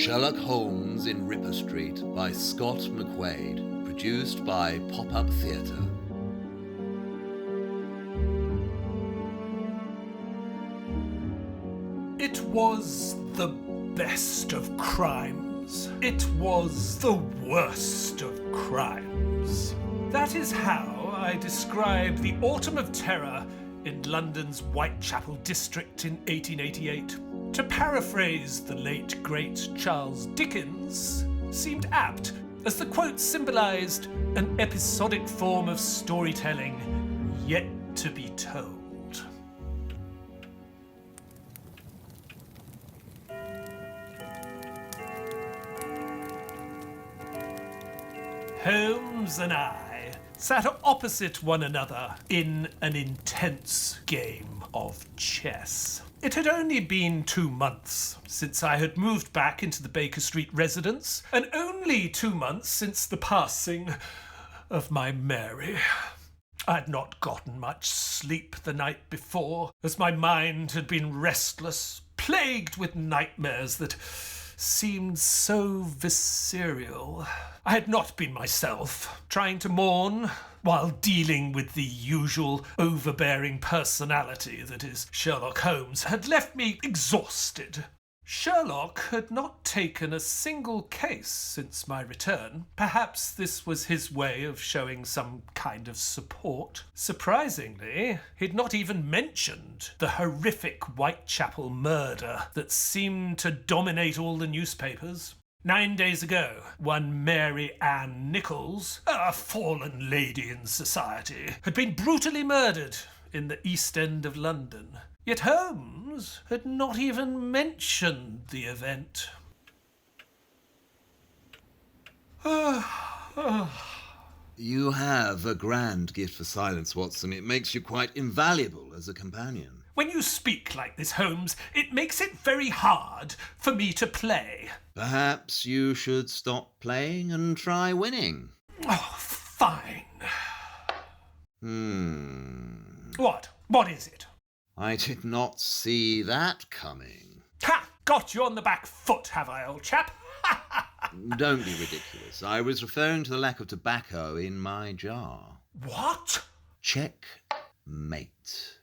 Sherlock Holmes in Ripper Street by Scott McQuaid, produced by Pop-Up Theatre. It was the best of crimes. It was the worst of crimes. That is how I describe the Autumn of Terror in London's Whitechapel district in 1888. To paraphrase the late, great Charles Dickens, seemed apt, as the quote symbolised an episodic form of storytelling yet to be told. Holmes and I sat opposite one another in an intense game of chess. It had only been 2 months since I had moved back into the Baker Street residence, and only 2 months since the passing of my Mary. I had not gotten much sleep the night before, as my mind had been restless, plagued with nightmares that seemed so visceral. I had not been myself, trying to mourn while dealing with the usual overbearing personality that is Sherlock Holmes had left me exhausted. Sherlock had not taken a single case since my return. Perhaps this was his way of showing some kind of support. Surprisingly, he'd not even mentioned the horrific Whitechapel murder that seemed to dominate all the newspapers. 9 days ago, one Mary Ann Nichols, a fallen lady in society, had been brutally murdered in the East End of London. Yet Holmes had not even mentioned the event. You have a grand gift for silence, Watson. It makes you quite invaluable as a companion. When you speak like this, Holmes, it makes it very hard for me to play. Perhaps you should stop playing and try winning. Oh, fine. What? What is it? I did not see that coming. Ha! Got you on the back foot, have I, old chap? Don't be ridiculous. I was referring to the lack of tobacco in my jar. What? Checkmate.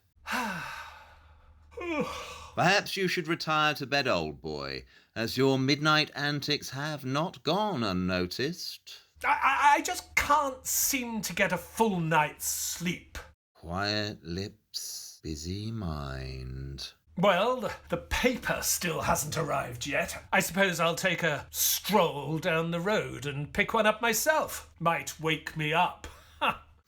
Perhaps you should retire to bed, old boy, as your midnight antics have not gone unnoticed. I just can't seem to get a full night's sleep. Quiet lips, busy mind. Well, the paper still hasn't arrived yet. I suppose I'll take a stroll down the road and pick one up myself. Might wake me up.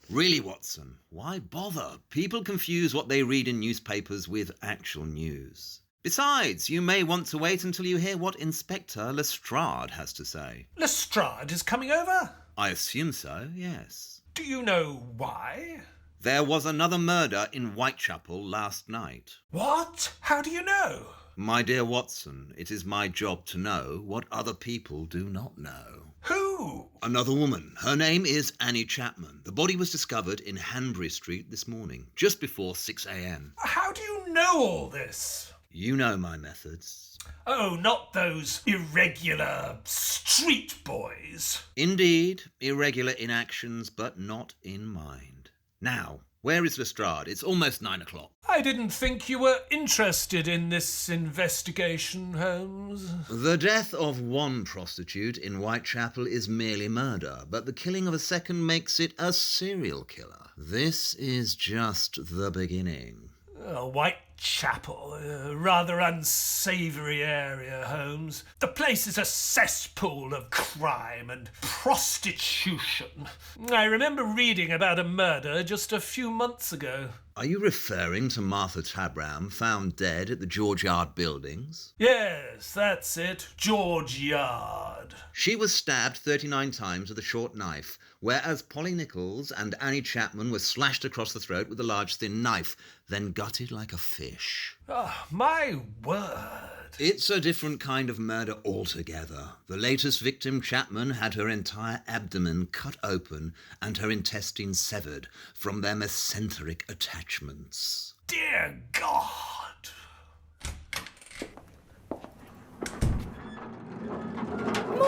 Really, Watson, why bother? People confuse what they read in newspapers with actual news. Besides, you may want to wait until you hear what Inspector Lestrade has to say. Lestrade is coming over? I assume so, yes. Do you know why? There was another murder in Whitechapel last night. What? How do you know? My dear Watson, it is my job to know what other people do not know. Who? Another woman. Her name is Annie Chapman. The body was discovered in Hanbury Street this morning, just before 6 a.m. How do you know all this? You know my methods. Oh, not those irregular street boys. Indeed, irregular in actions, but not in mind. Now, where is Lestrade? It's almost 9 o'clock. I didn't think you were interested in this investigation, Holmes. The death of one prostitute in Whitechapel is merely murder, but the killing of a second makes it a serial killer. This is just the beginning. Whitechapel, a rather unsavoury area, Holmes. The place is a cesspool of crime and prostitution. I remember reading about a murder just a few months ago. Are you referring to Martha Tabram, found dead at the George Yard buildings? Yes, that's it. George Yard. She was stabbed 39 times with a short knife, whereas Polly Nichols and Annie Chapman were slashed across the throat with a large thin knife, then gutted like a fish. Oh, my word. It's a different kind of murder altogether. The latest victim, Chapman, had her entire abdomen cut open and her intestines severed from their mesenteric attachments. Dear God.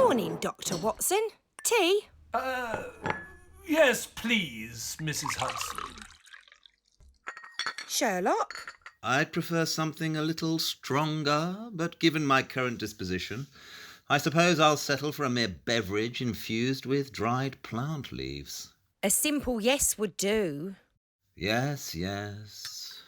Morning, Dr. Watson. Tea? Yes, please, Mrs. Hudson. Sherlock? I'd prefer something a little stronger, but given my current disposition, I suppose I'll settle for a mere beverage infused with dried plant leaves. A simple yes would do. Yes, yes.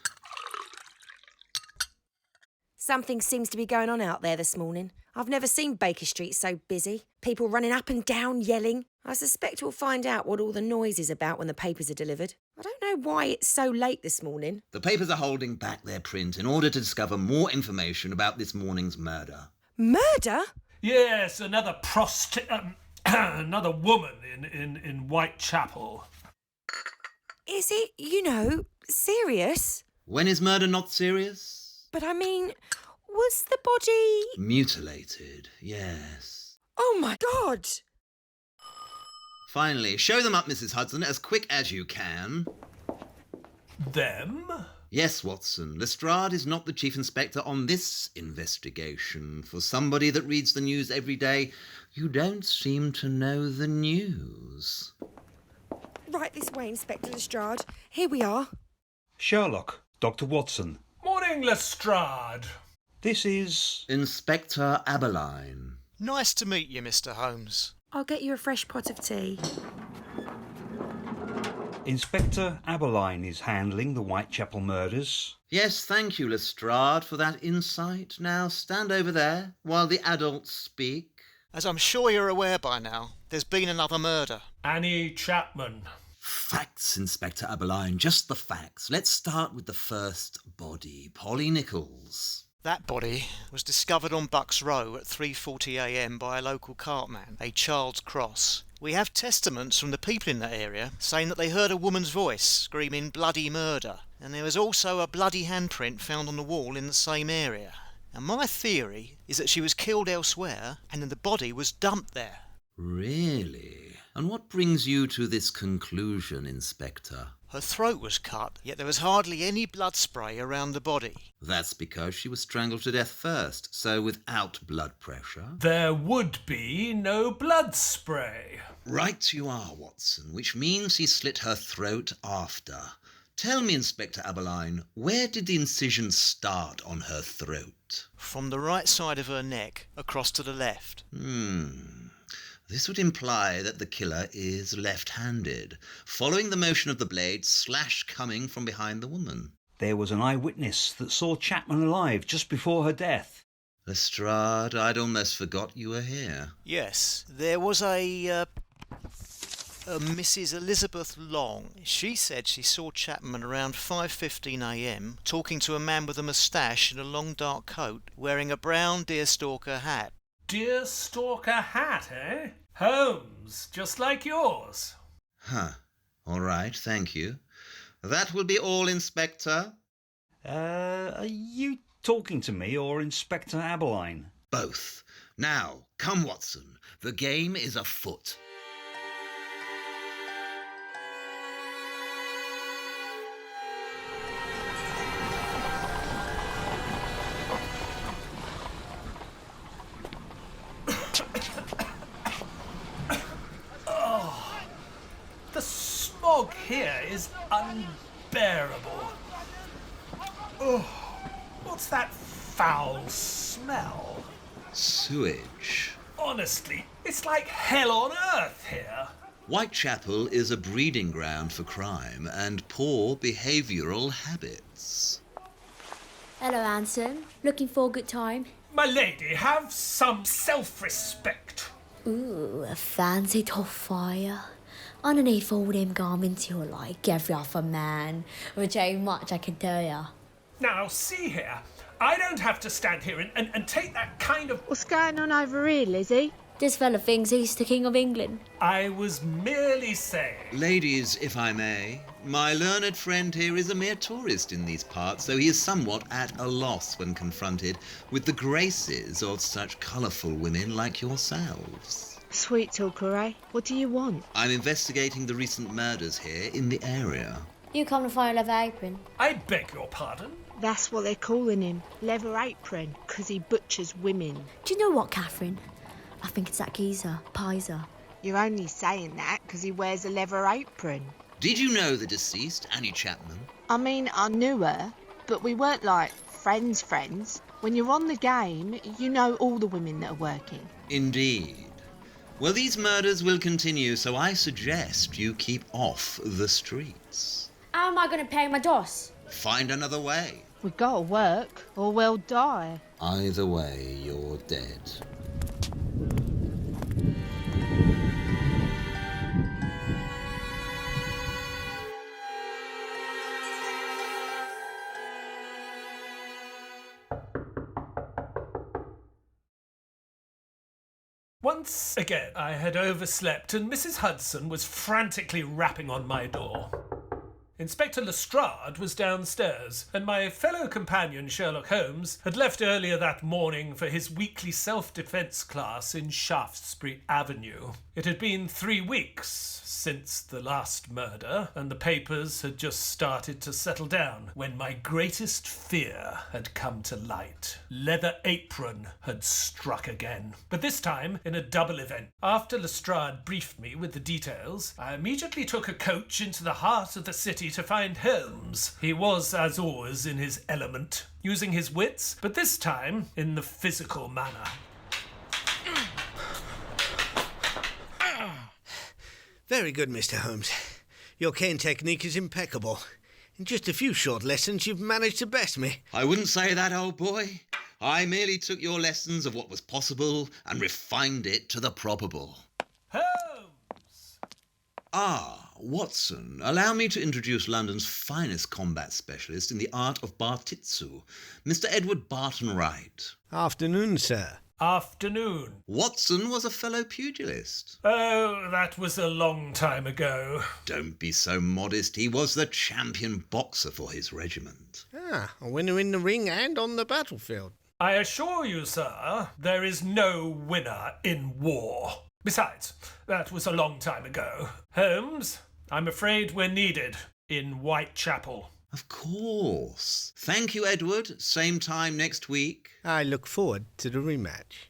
Something seems to be going on out there this morning. I've never seen Baker Street so busy. People running up and down, yelling. I suspect we'll find out what all the noise is about when the papers are delivered. I don't know why it's so late this morning. The papers are holding back their print in order to discover more information about this morning's murder. Murder? Yes, another another woman in Whitechapel. Is it, serious? When is murder not serious? But I mean, was the body... Mutilated, yes. Oh my God! Finally, show them up, Mrs. Hudson, as quick as you can. Them? Yes, Watson. Lestrade is not the chief inspector on this investigation. For somebody that reads the news every day, you don't seem to know the news. Right this way, Inspector Lestrade. Here we are. Sherlock, Dr. Watson. Morning, Lestrade. This is... Inspector Aberline. Nice to meet you, Mr. Holmes. I'll get you a fresh pot of tea. Inspector Aberline is handling the Whitechapel murders. Yes, thank you, Lestrade, for that insight. Now stand over there while the adults speak. As I'm sure you're aware by now, there's been another murder. Annie Chapman. Facts, Inspector Aberline, just the facts. Let's start with the first body, Polly Nichols. That body was discovered on Bucks Row at 3:40 a.m. by a local cartman, a Child's Cross. We have testaments from the people in that area saying that they heard a woman's voice screaming bloody murder, and there was also a bloody handprint found on the wall in the same area. And my theory is that she was killed elsewhere and then the body was dumped there. Really? And what brings you to this conclusion, Inspector? Her throat was cut, yet there was hardly any blood spray around the body. That's because she was strangled to death first, so without blood pressure. There would be no blood spray. Right you are, Watson, which means he slit her throat after. Tell me, Inspector Aberline, where did the incision start on her throat? From the right side of her neck, across to the left. This would imply that the killer is left-handed, following the motion of the blade slash coming from behind the woman. There was an eyewitness that saw Chapman alive just before her death. Lestrade, I'd almost forgot you were here. Yes, there was a Mrs. Elizabeth Long. She said she saw Chapman around 5:15 a.m. talking to a man with a moustache and a long dark coat, wearing a brown deerstalker hat. Deerstalker hat, eh? Holmes, just like yours. Huh. All right, thank you. That will be all, Inspector. Are you talking to me or Inspector Aberline? Both. Now, come, Watson. The game is afoot. The smog here is unbearable. Oh, what's that foul smell? Sewage. Honestly, it's like hell on earth here. Whitechapel is a breeding ground for crime and poor behavioural habits. Hello, Anson. Looking for a good time? My lady, have some self-respect. Ooh, a fancy top fire. Underneath all them garments you're like every other man, which ain't much I can tell ya. Now, see here. I don't have to stand here and take that kind of... What's going on over here, Lizzie? This fella thinks he's the King of England. I was merely saying... Ladies, if I may, my learned friend here is a mere tourist in these parts, so he is somewhat at a loss when confronted with the graces of such colourful women like yourselves. Sweet talker, eh? What do you want? I'm investigating the recent murders here in the area. You come to find a leather apron. I beg your pardon? That's what they're calling him. Leather apron, 'cause he butchers women. Do you know what, Catherine? I think it's that geezer, Pizer. You're only saying that because he wears a leather apron. Did you know the deceased, Annie Chapman? I mean, I knew her, but we weren't like friends. When you're on the game, you know all the women that are working. Indeed. Well, these murders will continue, so I suggest you keep off the streets. How am I going to pay my DOS? Find another way. We've got to work, or we'll die. Either way, you're dead. Once again, I had overslept and Mrs. Hudson was frantically rapping on my door. Inspector Lestrade was downstairs, and my fellow companion Sherlock Holmes had left earlier that morning for his weekly self-defence class in Shaftesbury Avenue. It had been 3 weeks since the last murder, and the papers had just started to settle down when my greatest fear had come to light. Leather Apron had struck again, but this time in a double event. After Lestrade briefed me with the details, I immediately took a coach into the heart of the city to find Holmes. He was, as always, in his element, using his wits, but this time in the physical manner. Very good, Mr. Holmes. Your cane technique is impeccable. In just a few short lessons, you've managed to best me. I wouldn't say that, old boy. I merely took your lessons of what was possible and refined it to the probable. Holmes! Ah, Watson, allow me to introduce London's finest combat specialist in the art of Bartitsu, Mr. Edward Barton Wright. Afternoon, sir. Afternoon. Watson was a fellow pugilist. Oh, that was a long time ago. Don't be so modest. He was the champion boxer for his regiment. Ah, a winner in the ring and on the battlefield. I assure you, sir, there is no winner in war. Besides, that was a long time ago. Holmes, I'm afraid we're needed in Whitechapel. Of course. Thank you, Edward. Same time next week. I look forward to the rematch.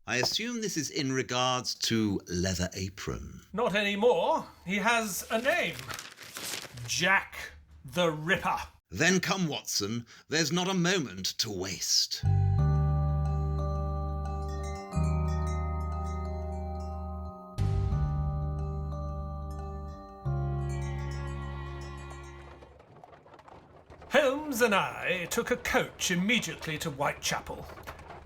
I assume this is in regards to Leather Apron. Not anymore. He has a name. Jack the Ripper. Then come, Watson. There's not a moment to waste. Holmes and I took a coach immediately to Whitechapel.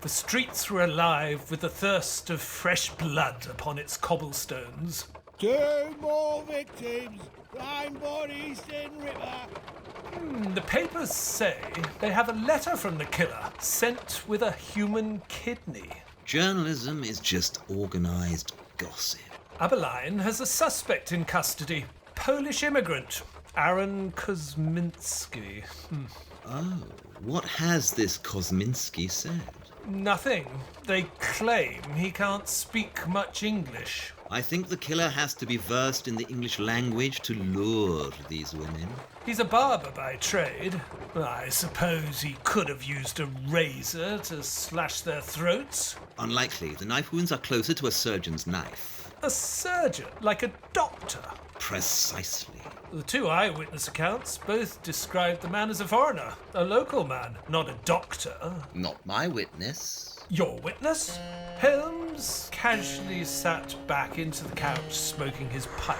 The streets were alive with the thirst of fresh blood upon its cobblestones. 2 more victims! Find bodies in river! The papers say they have a letter from the killer sent with a human kidney. Journalism is just organised gossip. Aberline has a suspect in custody. Polish immigrant. Aaron Kosminski. Oh, what has this Kosminski said? Nothing. They claim he can't speak much English. I think the killer has to be versed in the English language to lure these women. He's a barber by trade. I suppose he could have used a razor to slash their throats. Unlikely. The knife wounds are closer to a surgeon's knife. A surgeon, like a doctor. Precisely. The 2 eyewitness accounts both described the man as a foreigner, a local man, not a doctor. Not my witness. Your witness? Holmes casually sat back into the couch, smoking his pipe.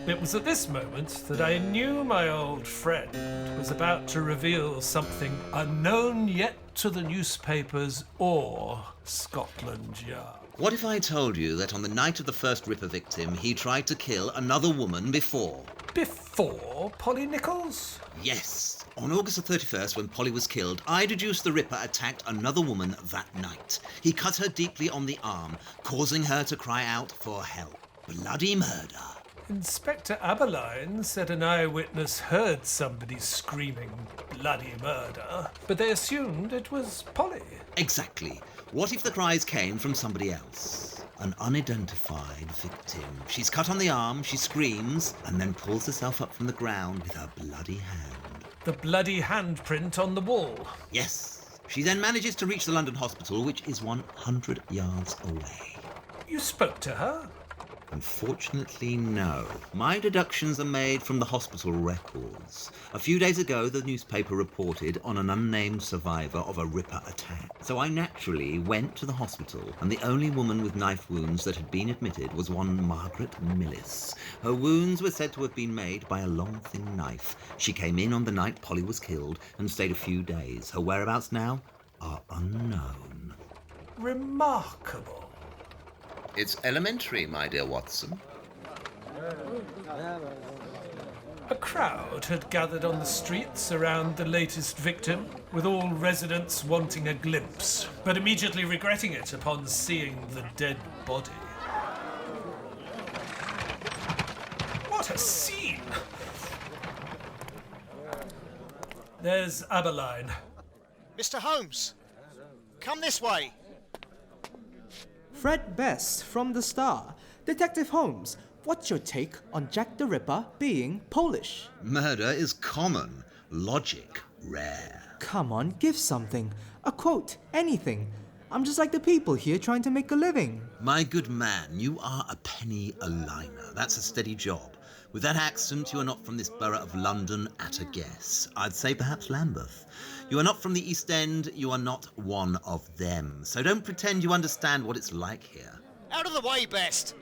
It was at this moment that I knew my old friend was about to reveal something unknown yet to the newspapers or Scotland Yard. What if I told you that on the night of the first Ripper victim, he tried to kill another woman before? Before Polly Nichols? Yes. On August the 31st, when Polly was killed, I deduced the Ripper attacked another woman that night. He cut her deeply on the arm, causing her to cry out for help. Bloody murder. Inspector Aberline said an eyewitness heard somebody screaming bloody murder, but they assumed it was Polly. Exactly. What if the cries came from somebody else? An unidentified victim. She's cut on the arm, she screams, and then pulls herself up from the ground with her bloody hand. The bloody handprint on the wall. Yes. She then manages to reach the London hospital, which is 100 yards away. You spoke to her? Unfortunately, no. My deductions are made from the hospital records. A few days ago, the newspaper reported on an unnamed survivor of a Ripper attack. So I naturally went to the hospital, and the only woman with knife wounds that had been admitted was one Margaret Millis. Her wounds were said to have been made by a long, thin knife. She came in on the night Polly was killed and stayed a few days. Her whereabouts now are unknown. Remarkable. It's elementary, my dear Watson. A crowd had gathered on the streets around the latest victim, with all residents wanting a glimpse, but immediately regretting it upon seeing the dead body. What a scene! There's Aberline. Mr. Holmes, come this way. Fred Best from The Star. Detective Holmes, what's your take on Jack the Ripper being Polish? Murder is common, logic rare. Come on, give something. A quote, anything. I'm just like the people here trying to make a living. My good man, you are a penny a liner. That's a steady job. With that accent, you are not from this borough of London at a guess. I'd say perhaps Lambeth. You are not from the East End, you are not one of them. So don't pretend you understand what it's like here. Out of the way, Best.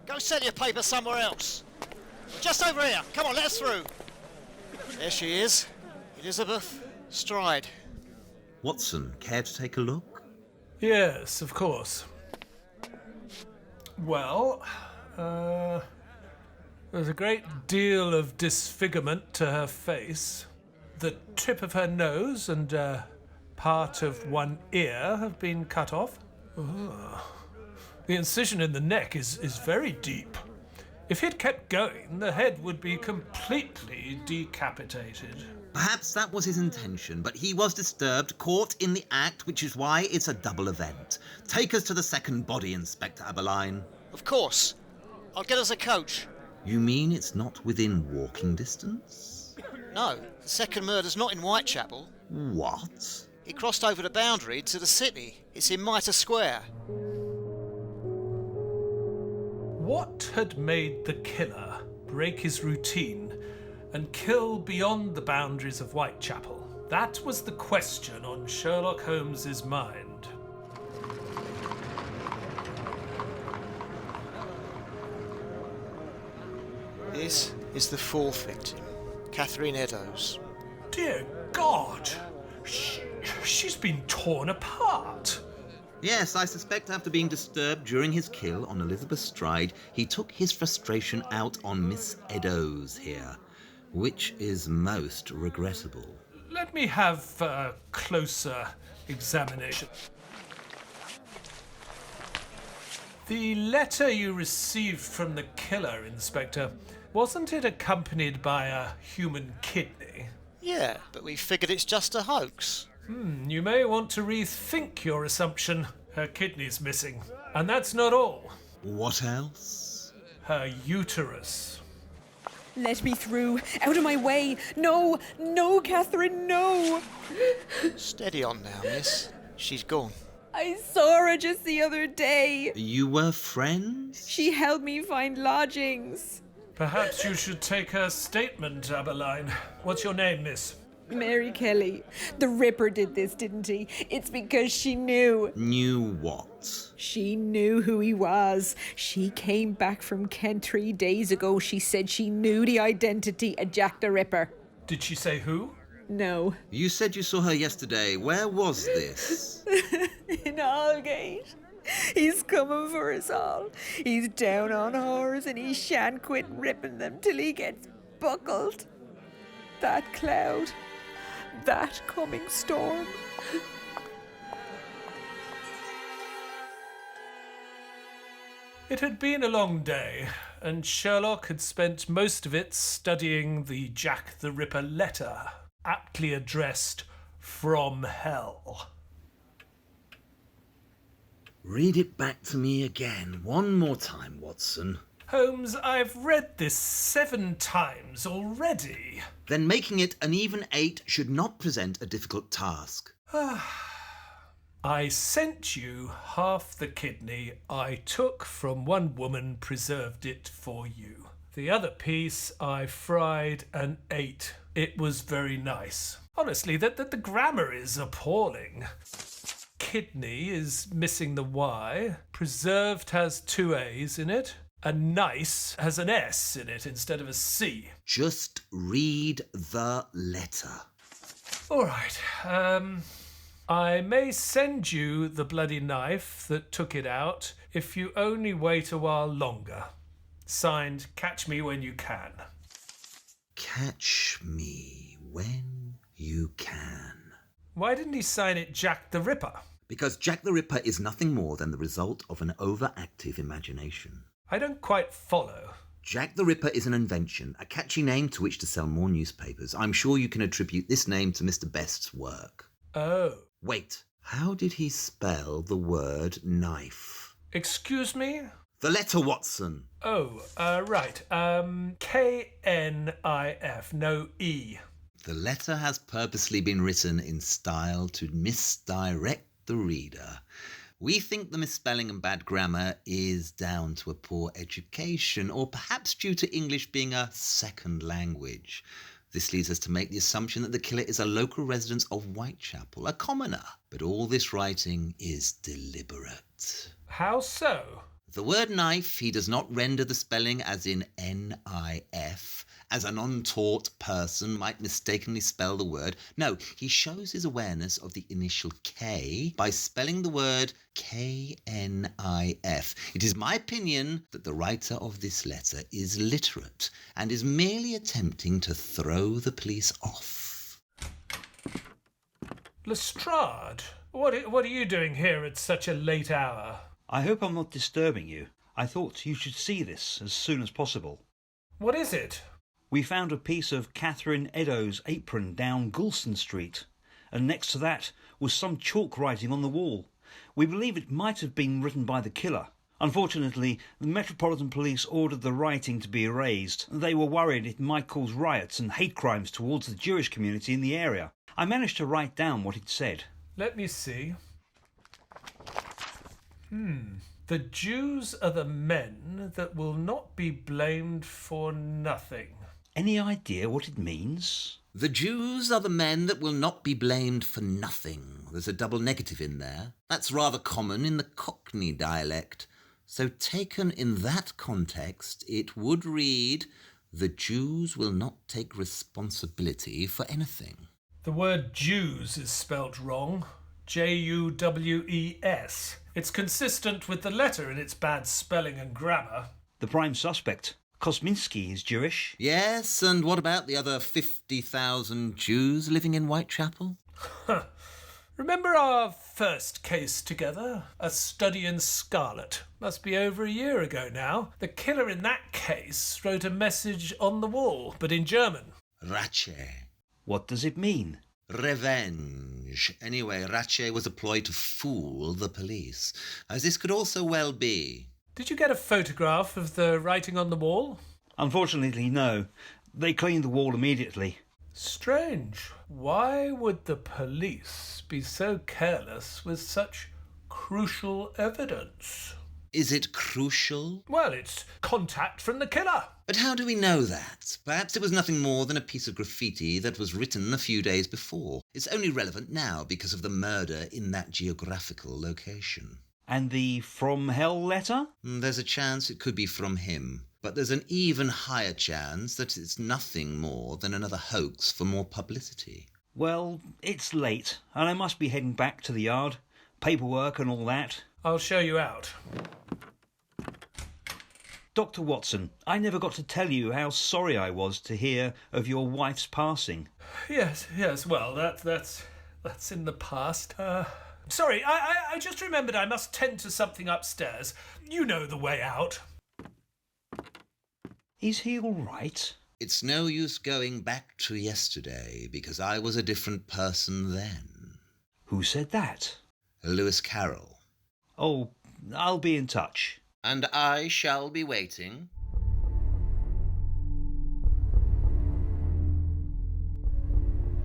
Go sell your paper somewhere else. Just over here. Come on, let us through. There she is. Elizabeth Stride. Watson, care to take a look? Yes, of course. Well, there's a great deal of disfigurement to her face. The tip of her nose and part of one ear have been cut off. Oh. The incision in the neck is very deep. If he'd kept going, the head would be completely decapitated. Perhaps that was his intention, but he was disturbed, caught in the act, which is why it's a double event. Take us to the second body, Inspector Aberline. Of course. I'll get us a coach. You mean it's not within walking distance? No, the second murder's not in Whitechapel. What? He crossed over the boundary to the city. It's in Mitre Square. What had made the killer break his routine and kill beyond the boundaries of Whitechapel? That was the question on Sherlock Holmes's mind. This is the fourth victim, Catherine Eddowes. Dear God! She's been torn apart. Yes, I suspect after being disturbed during his kill on Elizabeth Stride, he took his frustration out on Miss Eddowes here, which is most regrettable. Let me have a closer examination. The letter you received from the killer, Inspector, wasn't it accompanied by a human kidney? Yeah, but we figured it's just a hoax. You may want to rethink your assumption. Her kidney's missing. And that's not all. What else? Her uterus. Let me through. Out of my way. No, no, Catherine, no. Steady on now, miss. She's gone. I saw her just the other day. You were friends? She helped me find lodgings. Perhaps you should take her statement, Aberline. What's your name, miss? Mary Kelly. The Ripper did this, didn't he? It's because she knew. Knew what? She knew who he was. She came back from Kent 3 days ago. She said she knew the identity of Jack the Ripper. Did she say who? No. You said you saw her yesterday. Where was this? In Aldgate. He's coming for us all. He's down on whores and he shan't quit ripping them till he gets buckled. That cloud, that coming storm. It had been a long day, and Sherlock had spent most of it studying the Jack the Ripper letter, aptly addressed From Hell. Read it back to me again, one more time, Watson. Holmes, I've read this 7 times already. Then making it an even 8 should not present a difficult task. I sent you half the kidney I took from one woman, preserved it for you. The other piece I fried and ate. It was very nice. Honestly, the grammar is appalling. Kidney is missing the Y. Preserved has 2 A's in it. And nice has an S in it instead of a C. Just read the letter. All right. I may send you the bloody knife that took it out if you only wait a while longer. Signed, Catch Me When You Can. Catch me when you can. Why didn't he sign it Jack the Ripper? Because Jack the Ripper is nothing more than the result of an overactive imagination. I don't quite follow. Jack the Ripper is an invention, a catchy name to which to sell more newspapers. I'm sure you can attribute this name to Mr. Best's work. Oh. Wait, how did he spell the word knife? Excuse me? The letter, Watson. Oh, right. K-N-I-F, no E. The letter has purposely been written in style to misdirect the reader. We think the misspelling and bad grammar is down to a poor education, or perhaps due to English being a second language. This leads us to make the assumption that the killer is a local resident of Whitechapel, a commoner. But all this writing is deliberate. How so? The word knife, he does not render the spelling as in N-I-F, as an untaught person might mistakenly spell the word. No, he shows his awareness of the initial K by spelling the word K-N-I-F. It is my opinion that the writer of this letter is literate and is merely attempting to throw the police off. Lestrade, what are you doing here at such a late hour? I hope I'm not disturbing you. I thought you should see this as soon as possible. What is it? We found a piece of Catherine Eddowes' apron down Goulston Street, and next to that was some chalk writing on the wall. We believe it might have been written by the killer. Unfortunately, the Metropolitan Police ordered the writing to be erased. They were worried it might cause riots and hate crimes towards the Jewish community in the area. I managed to write down what it said. Let me see. The Jews are the men that will not be blamed for nothing. Any idea what it means? The Jews are the men that will not be blamed for nothing. There's a double negative in there. That's rather common in the Cockney dialect. So taken in that context, it would read, the Jews will not take responsibility for anything. The word Jews is spelt wrong. J-U-W-E-S. It's consistent with the letter in its bad spelling and grammar. The prime suspect, Kosminski, is Jewish. Yes, and what about the other 50,000 Jews living in Whitechapel? Remember our first case together? A Study in Scarlet. Must be over a year ago now. The killer in that case wrote a message on the wall, but in German. Rache. What does it mean? Revenge. Anyway, Rache was a ploy to fool the police, as this could also well be. Did you get a photograph of the writing on the wall? Unfortunately, no. They cleaned the wall immediately. Strange. Why would the police be so careless with such crucial evidence? Is it crucial? Well, it's contact from the killer. But how do we know that? Perhaps it was nothing more than a piece of graffiti that was written a few days before. It's only relevant now because of the murder in that geographical location. And the From Hell letter? There's a chance it could be from him. But there's an even higher chance that it's nothing more than another hoax for more publicity. Well, it's late, and I must be heading back to the yard. Paperwork and all that. I'll show you out. Dr. Watson, I never got to tell you how sorry I was to hear of your wife's passing. Yes, well, that's in the past. Sorry, I just remembered I must tend to something upstairs. You know the way out. Is he all right? It's no use going back to yesterday, because I was a different person then. Who said that? Lewis Carroll. Oh, I'll be in touch. And I shall be waiting.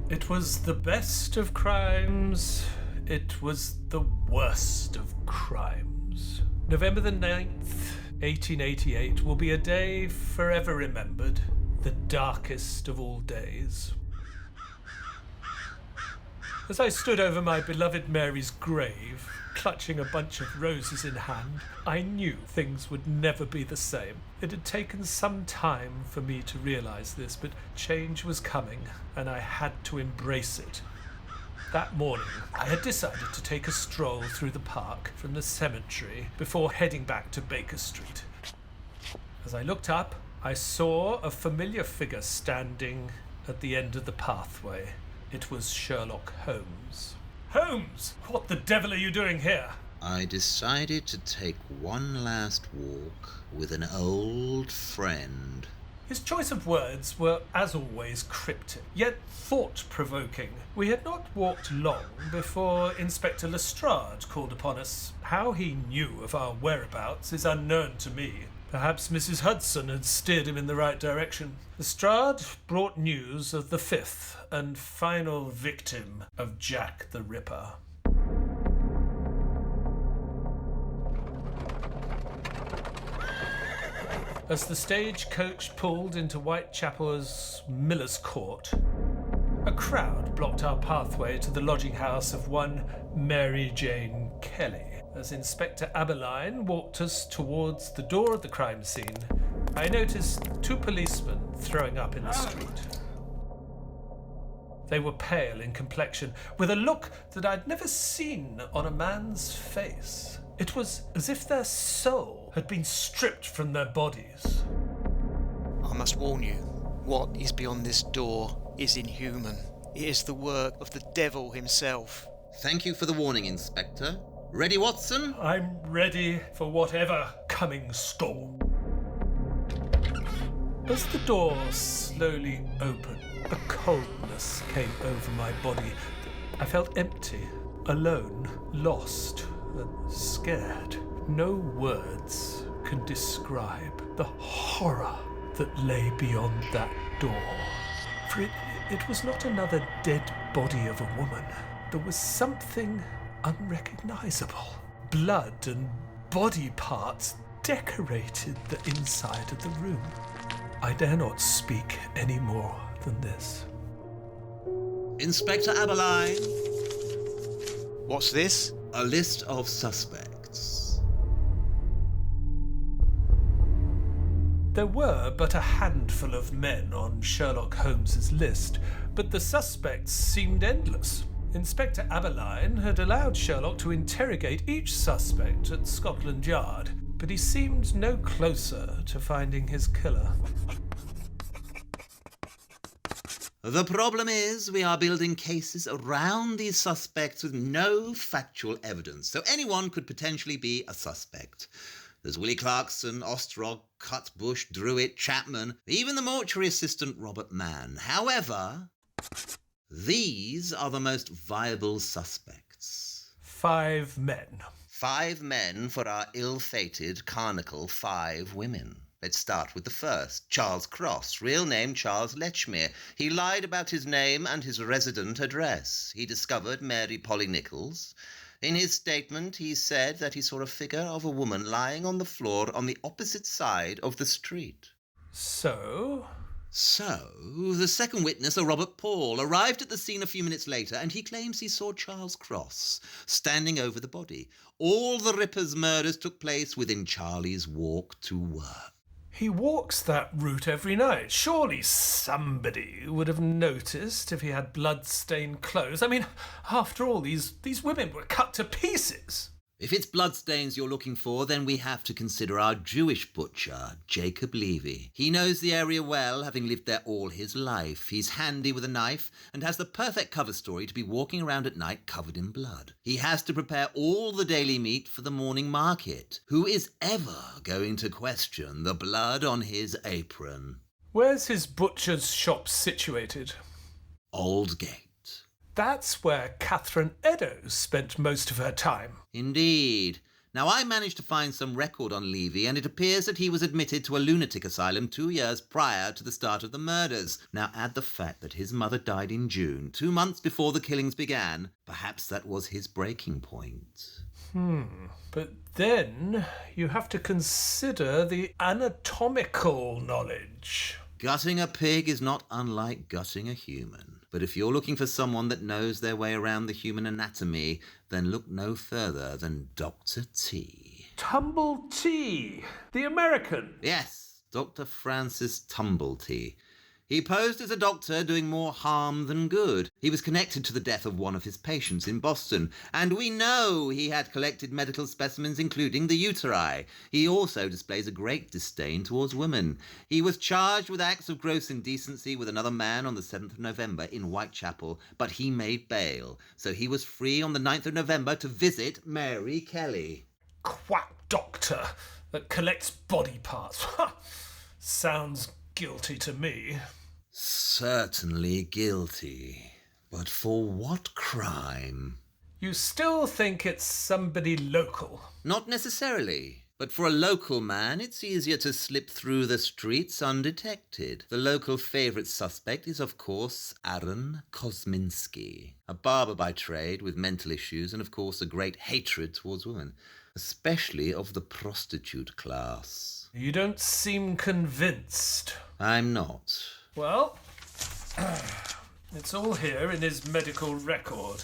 It was the best of crimes It was the worst of crimes. November the 9th, 1888 will be a day forever remembered, the darkest of all days. As I stood over my beloved Mary's grave, clutching a bunch of roses in hand, I knew things would never be the same. It had taken some time for me to realise this, but change was coming, and I had to embrace it. That morning, I had decided to take a stroll through the park from the cemetery before heading back to Baker Street. As I looked up, I saw a familiar figure standing at the end of the pathway. It was Sherlock Holmes. Holmes! What the devil are you doing here? I decided to take one last walk with an old friend. His choice of words were, as always, cryptic, yet thought-provoking. We had not walked long before Inspector Lestrade called upon us. How he knew of our whereabouts is unknown to me. Perhaps Mrs. Hudson had steered him in the right direction. Lestrade brought news of the fifth and final victim of Jack the Ripper. As the stagecoach pulled into Whitechapel's Miller's Court, a crowd blocked our pathway to the lodging house of one Mary Jane Kelly. As Inspector Aberline walked us towards the door of the crime scene, I noticed two policemen throwing up in the street. They were pale in complexion, with a look that I'd never seen on a man's face. It was as if their soul had been stripped from their bodies. I must warn you, what is beyond this door is inhuman. It is the work of the devil himself. Thank you for the warning, Inspector. Ready, Watson? I'm ready for whatever coming storm. As the door slowly opened, a coldness came over my body. I felt empty, alone, lost, and scared. No words can describe the horror that lay beyond that door. For it was not another dead body of a woman. There was something unrecognisable. Blood and body parts decorated the inside of the room. I dare not speak any more than this. Inspector Aberline. What's this? A list of suspects. There were but a handful of men on Sherlock Holmes's list, but the suspects seemed endless. Inspector Aberline had allowed Sherlock to interrogate each suspect at Scotland Yard, but he seemed no closer to finding his killer. The problem is we are building cases around these suspects with no factual evidence, so anyone could potentially be a suspect. There's Willie Clarkson, Ostrog, Cutbush, Druitt, Chapman, even the mortuary assistant Robert Mann. However, these are the most viable suspects. 5 men. 5 men for our ill-fated, carnival 5 women. Let's start with the first, Charles Cross, real name Charles Lechmere. He lied about his name and his resident address. He discovered Mary Polly Nichols. In his statement, he said that he saw a figure of a woman lying on the floor on the opposite side of the street. So, the second witness, a Robert Paul, arrived at the scene a few minutes later, and he claims he saw Charles Cross standing over the body. All the Ripper's murders took place within Charlie's walk to work. he walks that route every night. Surely somebody would have noticed if he had blood-stained clothes. I mean, after all, these women were cut to pieces. If it's bloodstains you're looking for, then we have to consider our Jewish butcher, Jacob Levy. He knows the area well, having lived there all his life. He's handy with a knife and has the perfect cover story to be walking around at night covered in blood. He has to prepare all the daily meat for the morning market. Who is ever going to question the blood on his apron? Where's his butcher's shop situated? Aldgate. That's where Catherine Eddowes spent most of her time. Indeed. Now, I managed to find some record on Levy, and it appears that he was admitted to a lunatic asylum 2 years prior to the start of the murders. Now, add the fact that his mother died in June, 2 months before the killings began. Perhaps that was his breaking point. But then you have to consider the anatomical knowledge. Gutting a pig is not unlike gutting a human. But if you're looking for someone that knows their way around the human anatomy, then look no further than Dr. T. Tumble T, the American. Yes, Dr. Francis Tumblety. He posed as a doctor doing more harm than good. He was connected to the death of one of his patients in Boston, and we know he had collected medical specimens including the uteri. He also displays a great disdain towards women. He was charged with acts of gross indecency with another man on the 7th of November in Whitechapel, but he made bail, so he was free on the 9th of November to visit Mary Kelly. Quack doctor that collects body parts. Sounds guilty to me. Certainly guilty. But for what crime? You still think it's somebody local? Not necessarily. But for a local man, it's easier to slip through the streets undetected. The local favourite suspect is, of course, Aaron Kosminski, a barber by trade with mental issues and, of course, a great hatred towards women, especially of the prostitute class. You don't seem convinced. I'm not. Well, it's all here in his medical record.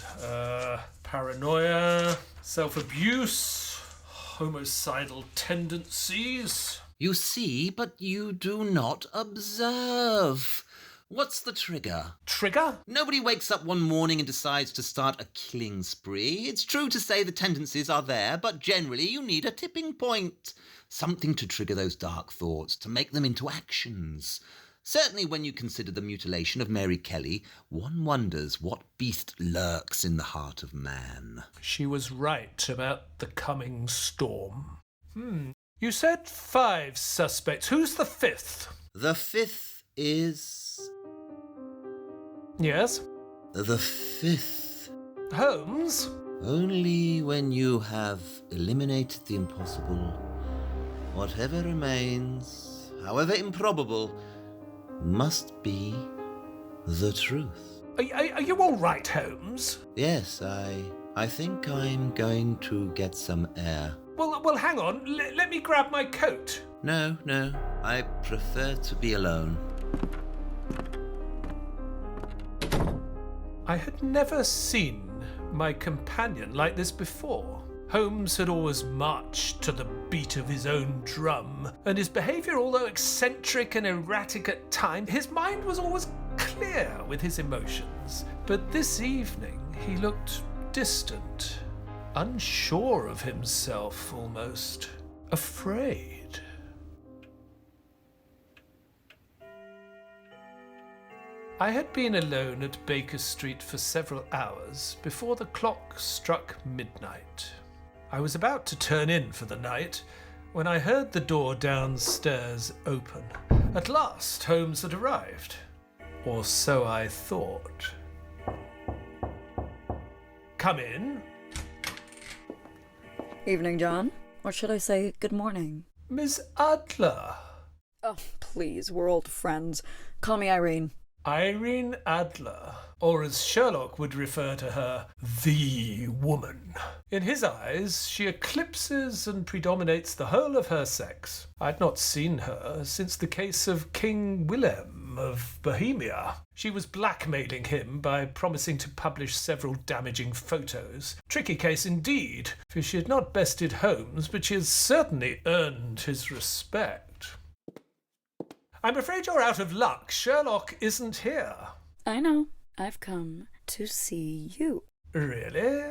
Paranoia, self-abuse, homicidal tendencies. You see, but you do not observe. What's the trigger? Trigger? Nobody wakes up one morning and decides to start a killing spree. It's true to say the tendencies are there, but generally you need a tipping point. Something to trigger those dark thoughts, to make them into actions. Certainly when you consider the mutilation of Mary Kelly, one wonders what beast lurks in the heart of man. She was right about the coming storm. You said 5 suspects. Who's the 5th? The 5th is... Yes? The 5th. Holmes? Only when you have eliminated the impossible, whatever remains, however improbable, must be the truth. Are you all right, Holmes? Yes, I think I'm going to get some air. Well, hang on. Let me grab my coat. No, I prefer to be alone. I had never seen my companion like this before. Holmes had always marched to the beat of his own drum, and his behaviour, although eccentric and erratic at times, his mind was always clear with his emotions. But this evening he looked distant, unsure of himself almost, afraid. I had been alone at Baker Street for several hours before the clock struck midnight. I was about to turn in for the night when I heard the door downstairs open. At last Holmes had arrived. Or so I thought. Come in. Evening, John. Or should I say good morning? Miss Adler. Oh, please, we're old friends. Call me Irene. Irene Adler, or as Sherlock would refer to her, the woman. In his eyes, she eclipses and predominates the whole of her sex. I'd not seen her since the case of King Willem of Bohemia. She was blackmailing him by promising to publish several damaging photos. Tricky case indeed, for she had not bested Holmes, but she had certainly earned his respect. I'm afraid you're out of luck. Sherlock isn't here. I know. I've come to see you. Really?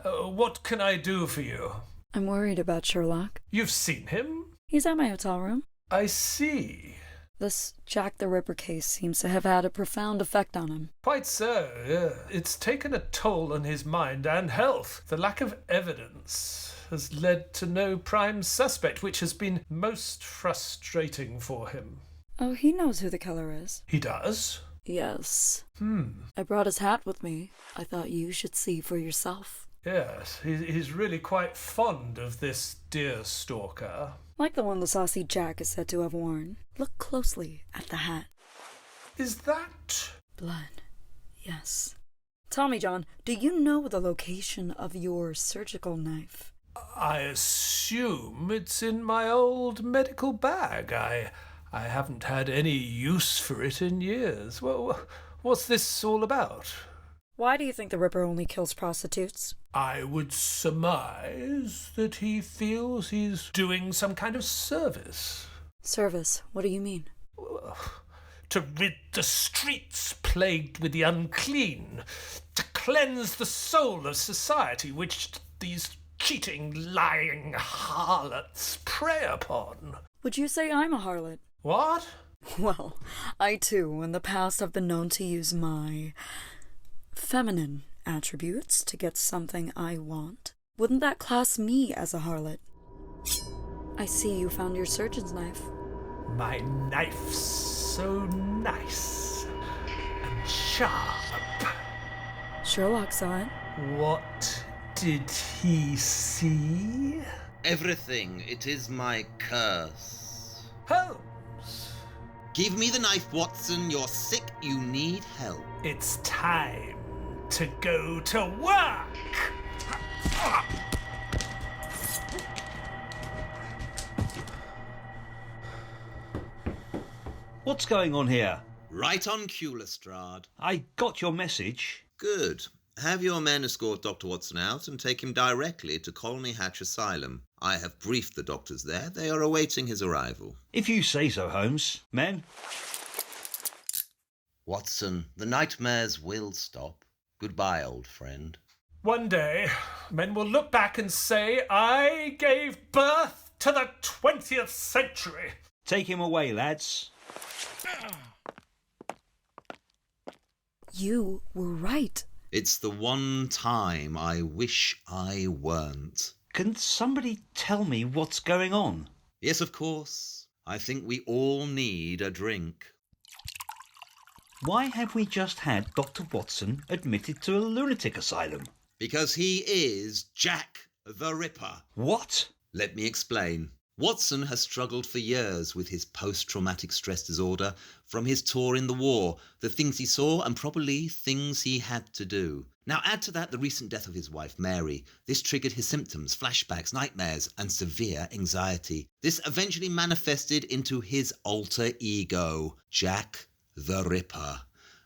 What can I do for you? I'm worried about Sherlock. You've seen him? He's at my hotel room. I see. This Jack the Ripper case seems to have had a profound effect on him. Quite so, yeah. It's taken a toll on his mind and health. The lack of evidence has led to no prime suspect, which has been most frustrating for him. Oh, he knows who the killer is. He does? Yes. I brought his hat with me. I thought you should see for yourself. Yes, he's really quite fond of this deer stalker. Like the one the saucy Jack is said to have worn. Look closely at the hat. Is that... blood? Yes. Tommy John, do you know the location of your surgical knife? I assume it's in my old medical bag. I haven't had any use for it in years. Well, what's this all about? Why do you think the Ripper only kills prostitutes? I would surmise that he feels he's doing some kind of service. Service? What do you mean? To rid the streets plagued with the unclean, to cleanse the soul of society which these cheating, lying harlots prey upon. Would you say I'm a harlot? What? Well, I too in the past have been known to use my feminine attributes to get something I want. Wouldn't that class me as a harlot? I see you found your surgeon's knife. My knife's so nice and sharp. Sherlock saw it. What did he see? Everything. It is my curse. Holmes! Give me the knife, Watson. You're sick. You need help. It's time to go to work! What's going on here? Right on cue, Lestrade. I got your message. Good. Have your men escort Dr. Watson out and take him directly to Colney Hatch Asylum. I have briefed the doctors there. They are awaiting his arrival. If you say so, Holmes. Men? Watson, the nightmares will stop. Goodbye, old friend. One day, men will look back and say, I gave birth to the 20th century. Take him away, lads. You were right. It's the one time I wish I weren't. Can somebody tell me what's going on? Yes, of course. I think we all need a drink. Why have we just had Dr. Watson admitted to a lunatic asylum? Because he is Jack the Ripper. What? Let me explain. Watson has struggled for years with his post-traumatic stress disorder from his tour in the war, the things he saw and probably things he had to do. Now add to that the recent death of his wife, Mary. This triggered his symptoms, flashbacks, nightmares, and severe anxiety. This eventually manifested into his alter ego, Jack the Ripper.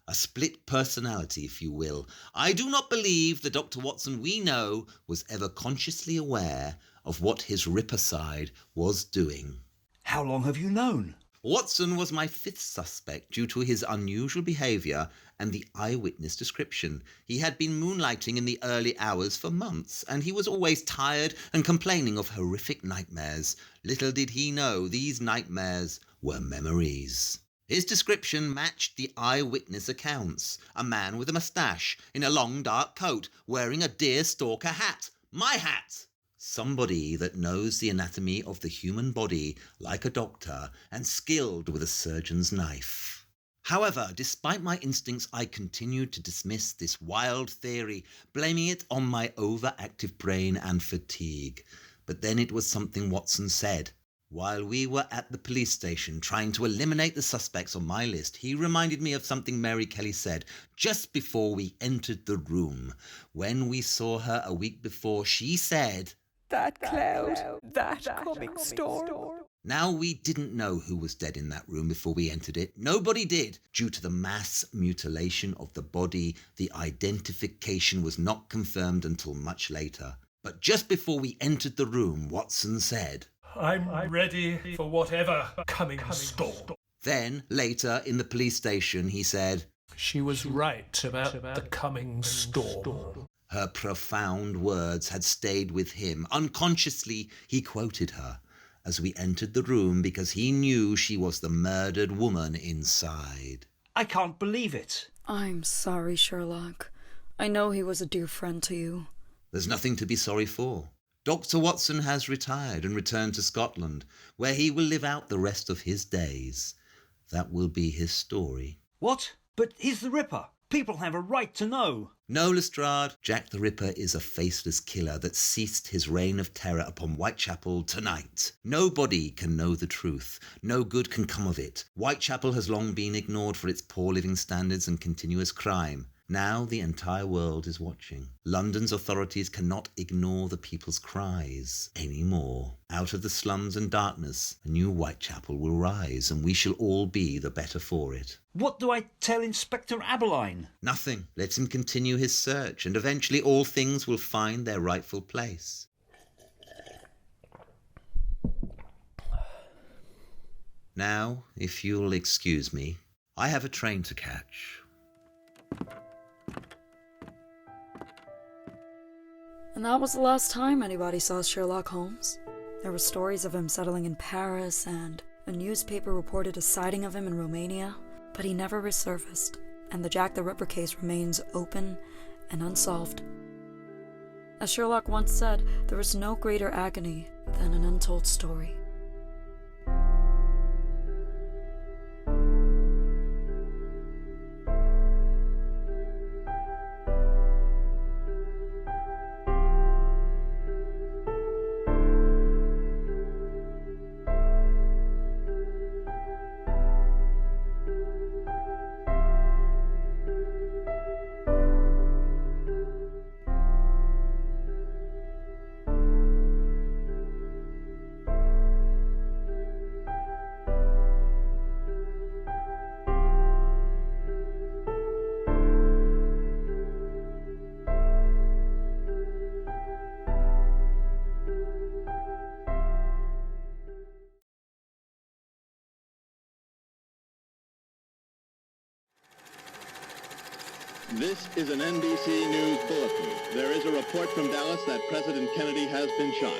A split personality, if you will. I do not believe the Dr. Watson we know was ever consciously aware of what his Ripper side was doing. How long have you known? Watson was my fifth suspect due to his unusual behaviour and the eyewitness description. He had been moonlighting in the early hours for months, and he was always tired and complaining of horrific nightmares. Little did he know these nightmares were memories. His description matched the eyewitness accounts. A man with a moustache, in a long dark coat, wearing a deer stalker hat. My hat! Somebody that knows the anatomy of the human body like a doctor and skilled with a surgeon's knife. However, despite my instincts, I continued to dismiss this wild theory, blaming it on my overactive brain and fatigue. But then it was something Watson said. While we were at the police station trying to eliminate the suspects on my list, he reminded me of something Mary Kelly said just before we entered the room. When we saw her a week before, she said, That cloud, that coming storm. Now, we didn't know who was dead in that room before we entered it. Nobody did. Due to the mass mutilation of the body, the identification was not confirmed until much later. But just before we entered the room, Watson said, I'm ready for whatever coming storm. Then, later, in the police station, he said, She was right about the coming storm. Her profound words had stayed with him. Unconsciously, he quoted her as we entered the room because he knew she was the murdered woman inside. I can't believe it. I'm sorry, Sherlock. I know he was a dear friend to you. There's nothing to be sorry for. Dr. Watson has retired and returned to Scotland, where he will live out the rest of his days. That will be his story. What? But he's the Ripper. People have a right to know. No, Lestrade. Jack the Ripper is a faceless killer that ceased his reign of terror upon Whitechapel tonight. Nobody can know the truth. No good can come of it. Whitechapel has long been ignored for its poor living standards and continuous crime. Now the entire world is watching. London's authorities cannot ignore the people's cries anymore. Out of the slums and darkness, a new Whitechapel will rise, and we shall all be the better for it. What do I tell Inspector Aberline? Nothing. Let him continue his search, and eventually all things will find their rightful place. Now, if you'll excuse me, I have a train to catch. And that was the last time anybody saw Sherlock Holmes. There were stories of him settling in Paris, and a newspaper reported a sighting of him in Romania, but he never resurfaced, and the Jack the Ripper case remains open and unsolved. As Sherlock once said, there is no greater agony than an untold story. This is an NBC News bulletin. There is a report from Dallas that President Kennedy has been shot.